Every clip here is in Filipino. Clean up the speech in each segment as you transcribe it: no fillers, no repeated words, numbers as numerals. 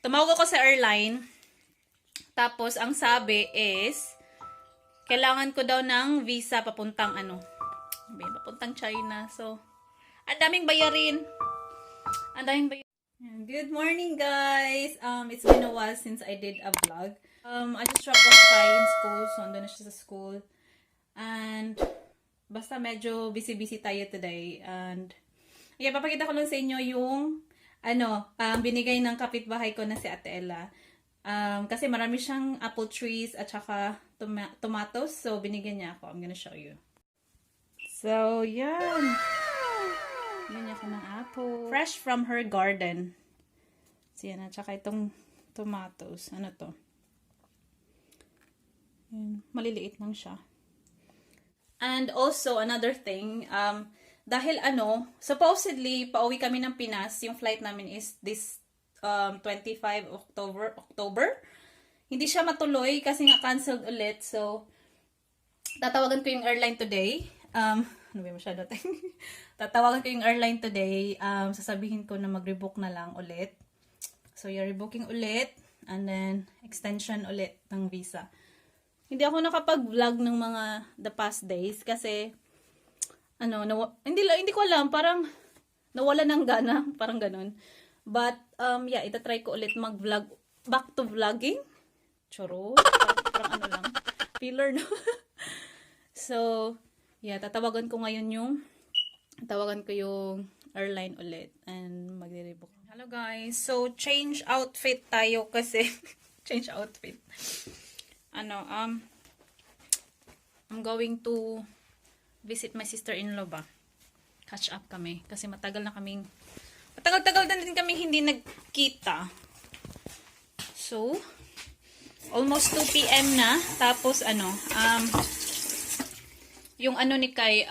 Tumawag ako sa airline. Tapos, ang sabi is, kailangan ko daw ng visa papuntang papuntang China. So, ang daming bayarin. Ang daming bayarin. Good morning, guys. It's been a while since I did a vlog. I just dropped off Kai in school. So, andun na siya sa school. And, basta medyo busy-busy tayo today. And, yeah, papakita ko lang sa inyo yung binigay ng kapitbahay ko na si Ate Ella. Kasi marami siyang apple trees at saka tomatoes. So, binigyan niya ako. I'm gonna show you. So, yan. Binigyan niya ako ng apple. Fresh from her garden. So, yan. At saka itong tomatoes. Ano to? Yan. Maliliit lang siya. And also, another thing, dahil supposedly, pauwi kami ng Pinas, yung flight namin is this 25 October. Hindi siya matuloy kasi nga canceled ulit. So, tatawagan ko yung airline today. Ano ba masyado tayo? Tatawagan ko yung airline today. Sasabihin ko na mag-rebook na lang ulit. So, yung rebooking ulit. And then, extension ulit ng visa. Hindi ako nakapag-vlog ng mga the past days kasi hindi ko alam, parang nawala ng gana, parang ganun. But yeah, itatry ko ulit mag-vlog, back to vlogging. Choro, parang lang, filler no. So, yeah, tatawagan ko yung airline ulit and magre-rebook. Hello guys, so change outfit tayo kasi change outfit. I'm going to visit my sister-in-law ba. Catch up kami. Kasi matagal na din kami hindi nagkita. So, almost 2 PM na. Tapos, yung ni Kai,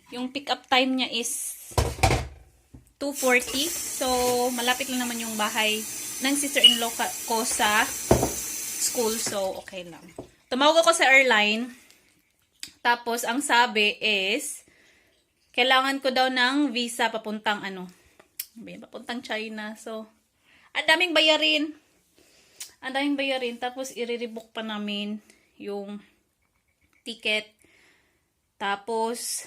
yung pick-up time niya is 2:40. So, malapit lang naman yung bahay ng sister-in-law ko sa school. So, okay lang. Tumawag ako sa airline. Tapos, ang sabi is, kailangan ko daw ng visa papuntang papuntang China. So, ang daming bayarin. Tapos, i-rebook pa namin yung ticket. Tapos,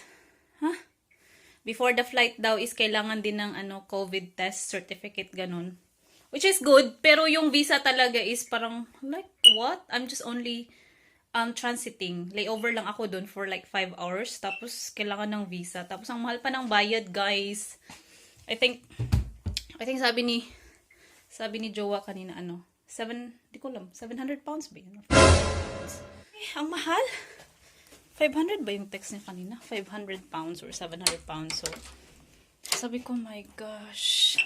before the flight daw is kailangan din ng COVID test certificate, ganun. Which is good, pero yung visa talaga is parang, like, what? I'm just only transiting. Layover lang ako dun for like 5 hours. Tapos, kailangan ng visa. Tapos, ang mahal pa ng bayad, guys. I think sabi ni Jowa kanina, di ko alam, 700 pounds ba yun? Ang mahal. 500 ba yung text niya kanina? 500 pounds or 700 pounds. So, sabi ko, my gosh.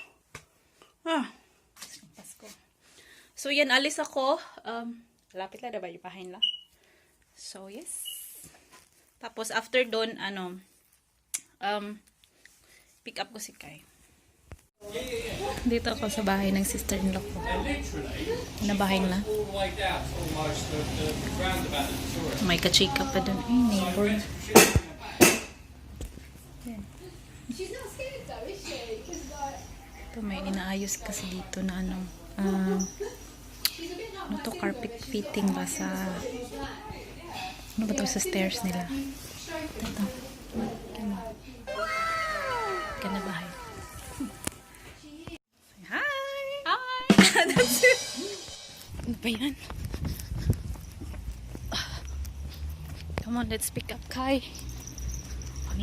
Pasko. So, yan, alis ako. Lapit lang, diba? Ipahin lang. So, yes. Tapos, after doon, pick up ko si Kai. Dito ako sa bahay ng sister-in-law ko. Nabahay na. May kachika pa doon. Ay, neighbor. Ito, may inaayos kasi dito na carpet fitting ba sa sa stairs nila. Ito. Ganda bahay. Hi! That's it. Ano ba yan? Come on, let's pick up Kai.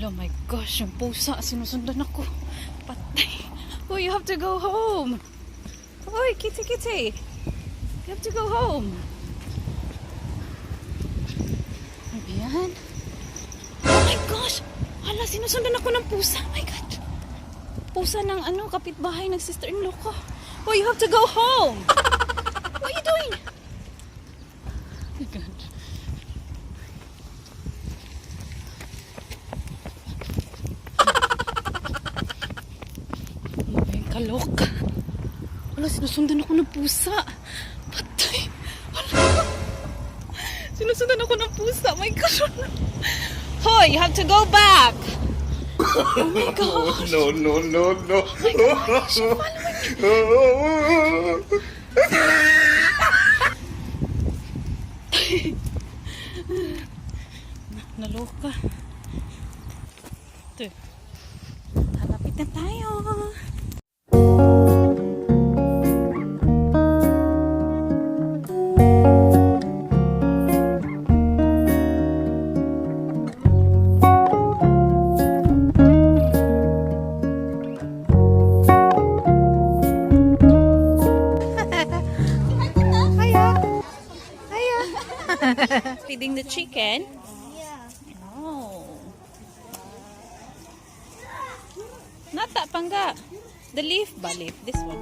Oh my gosh, yung pusa. Sinusundan ako. Patay. Oh, you have to go home. Oy, kitty. You have to go home. Ano ba yan? Oh my gosh! Hala, sinusundan ako ng pusa. Oh my God. Pusa ng kapitbahay ng sister-in-law ko. Oh, you have to go home. What are you doing? Oh my God. Ano ba yung kalok? Hala, sinusundan ako ng pusa. Patay. Hala. Sinusundan ako ng pusa. Oh my gosh. Hoy, you have to go back. Oh my gosh. No. Oh my gosh. ka. Ito. Halapit na tayo. Feeding the chicken? Yeah. Oh. Not that pangga. The leaf ba? Leaf. This one.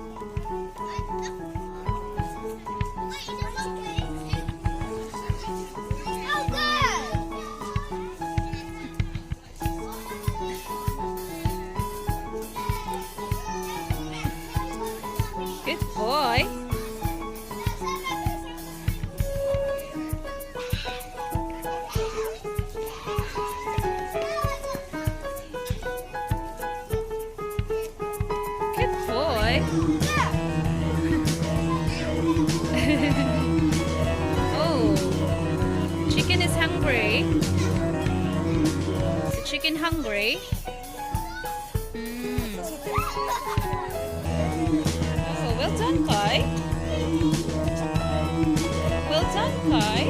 Good boy. Oh, chicken is hungry. Is the chicken hungry? Oh, well done, Kai. Well done, Kai.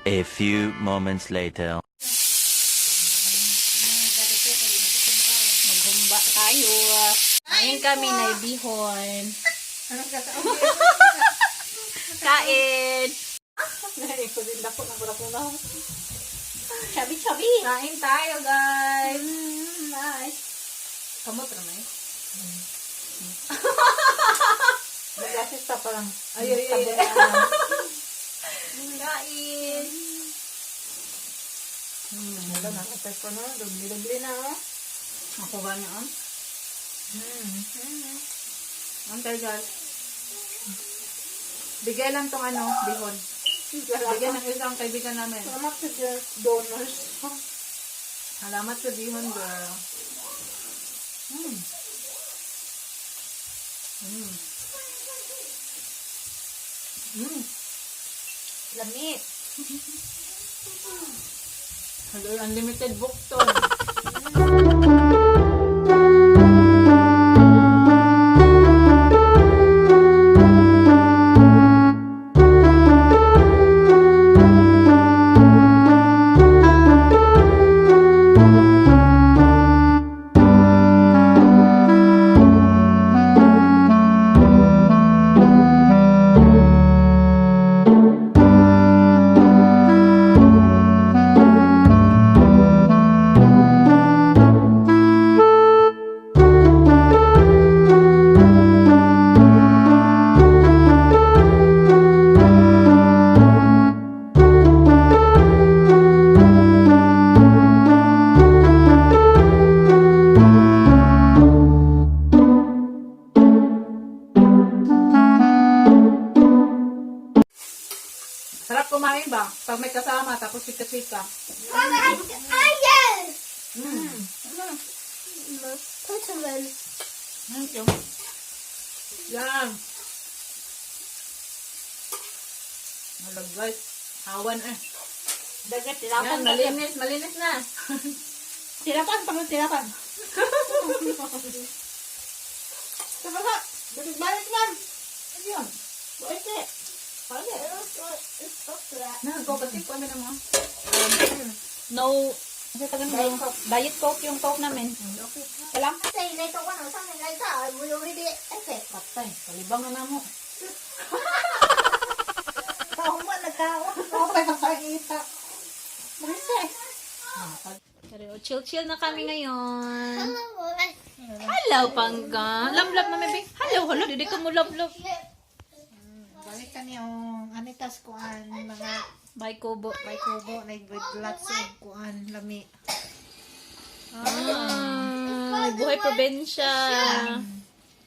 A few moments later. Magumba tayo. Ngayon kami na ibihon. Kain! Chubby! Kain tayo, guys! Nice! Kamot ramay? Magasis pa parang. Ay. Kain! Wala na, kapag ko na, dubli-dubli na, oh. Ako ba niya, Antay, guys. Bigay lang tong bihon. Bigyan ng isang kaibigan namin. Salamat sa donors. Salamat sa bihon, girl. Lamit. Hello, unlimited book to. Sarap kumain ba? Pag may kasama, tapos sika-sika. Thank you. Yan. Malag guys. Hawan Dagat, Yan, malinis na. Tirapan, tirapan. Sabaka, balik man. Ano yun? Balik eh. Nagkopatid po namin mo. No, diet coke yung coke namin. Okay. Kalam? Patay. Kalibang na mo. Kauma, nagkaon. Okay, nakakita. Marises. Pero chill na kami ngayon. Hello, Pangga. Love, mami. Hello, didi ka mo love. Balik ka niyong anitas kuan mga Bye, Kubo. nag-lots of kuan lami. Buhay probinsya.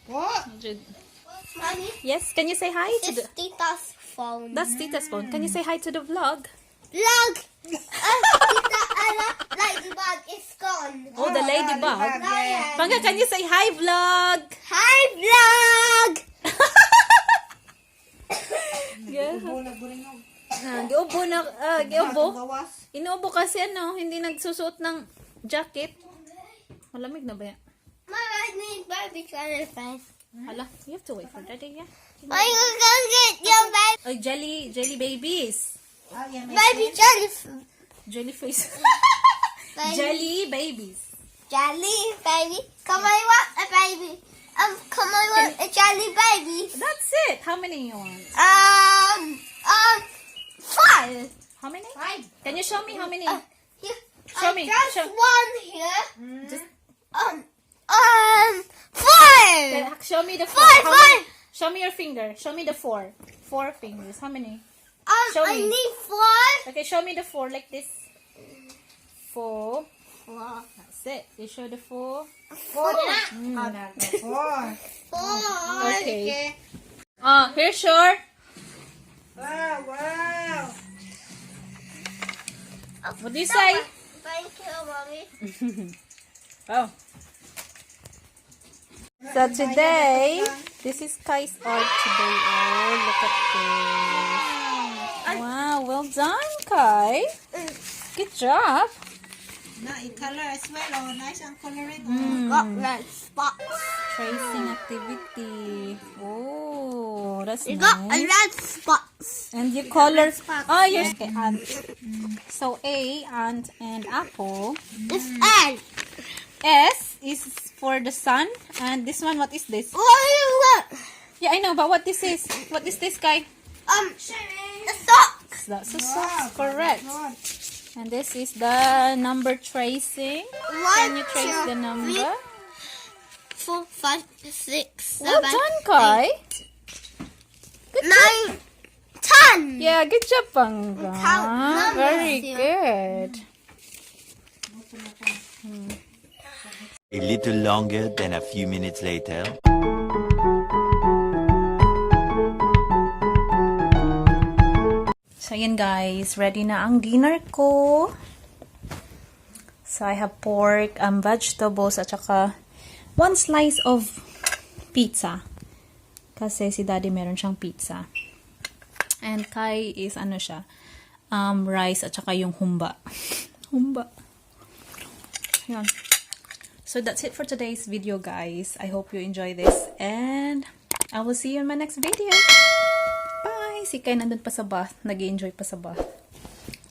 What? Mommy, Yes, can you say hi to it's Tita's phone. That's Tita's phone. Can you say hi to the vlog? Vlog! Ladybug is gone. Oh, the ladybug. Yeah. Pangga, can you say hi, vlog? Hi, vlog! Yeah. Ubo na buringog. Giubo na, giubo. Gawas. Inuubo kasi hindi nagsusuot ng jacket. Malamig na ba yan? Mama, I need baby channel first. Hala, you have to wait for daddy, yeah? Are you gonna get your baby? Oh, jelly babies. Ah, yan, may Baby shrimp. jelly. Jellyfish. Baby. Jelly babies. Jelly baby. Come I want a baby. Come I want a jelly baby. That's it. How many you want? 5. How many? 5. Can you show me how many? Here. Show me, Just show- one here. Just 5. show me the 4. Five, How many? five. Show me your finger. Show me the 4. 4 fingers. How many? Show I me. need 4. Okay, show me the 4 like this. 4. 4. That's it. You show the 4. 4 na. Ah, na. 4. 4. Okay. Here's your. Wow, wow. What do you say? Thank you, mommy. Oh. So today, this is Kai's art today. Oh, look at this. Wow, well done, Kai. Good job. Na, i-color as well. Oh, nice ang coloring. Got red spots. Tracing activity. Oh, that's You got a nice. red spots. And you color. Oh, you're okay, ant. So A, ant, and apple. This egg. S is for the sun. And this one, what is this? What do you want? Yeah, I know, but what this is? What is this, Kai? The socks. That's a socks, correct. Good. And this is the number tracing. Can you trace the number? 4, 5, 6, 7, Well done, Kai. 9, 10. Yeah, good job, Pangga. Count numbers Very here. good. A little longer than a few minutes later. So, yan guys. Ready na ang dinner ko. So, I have pork, vegetables, at saka 1 slice of pizza. Kasi si daddy meron siyang pizza. And Kai is ano siya, rice at saka yung humba. Humba. Yan. So, that's it for today's video, guys. I hope you enjoy this. And I will see you in my next video. Bye! Si Kai nandun pa sa bath. Nag-i-enjoy pa sa bath.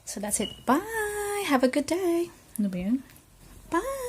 So, that's it. Bye! Have a good day. Ano ba yun? Bye!